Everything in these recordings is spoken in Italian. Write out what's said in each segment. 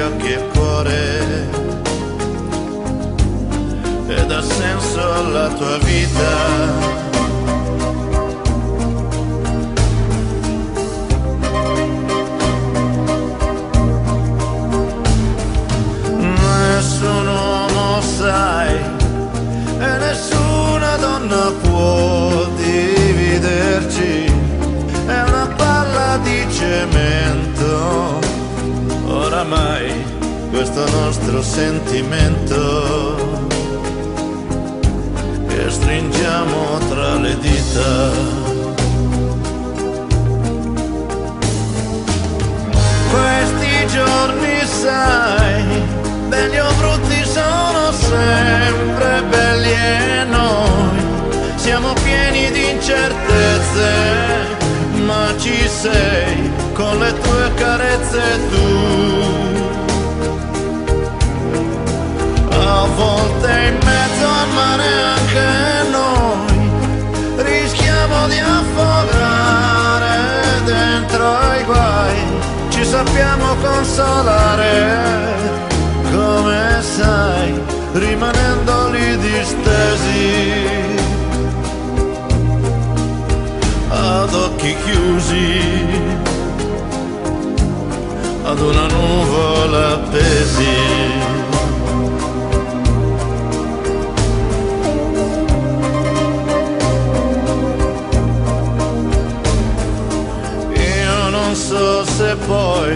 occhi e cuore e dà senso alla tua vita. Nessun uomo sai e nessuna donna può dividerci, è una palla di cemento oramai questo nostro sentimento che stringiamo tra le dita. Questi giorni sai, belli o brutti sono sempre belli e noi siamo pieni di incertezze, ma ci sei con le tue carezze tu. A volte in mezzo al mare anche noi rischiamo di affogare dentro ai guai, ci sappiamo consolare come sai, rimanendo lì distesi ad occhi chiusi ad una nuvola appesi. Non so se poi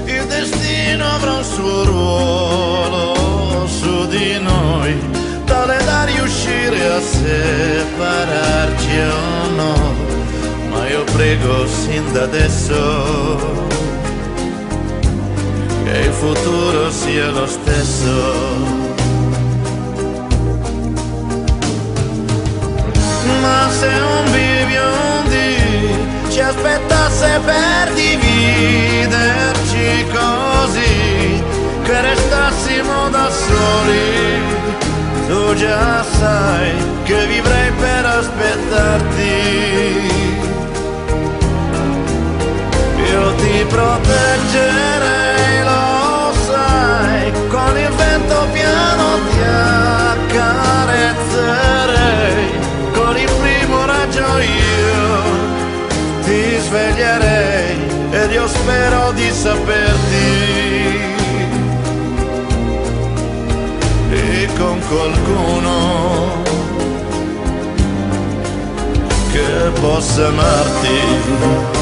il destino avrà un suo ruolo su di noi, tale da riuscire a separarci o no, ma io prego sin da adesso che il futuro sia lo stesso. Ma se un biviondi ci aspettasse per dividerci così che restassimo da soli, tu già sai che vivrei per aspettarti. Io ti proteggerei, lo sai, con il vento piano ti accarezzerei, con il primo raggio io ti sveglierei ed io spero di saperti e con qualcuno che possa amarti.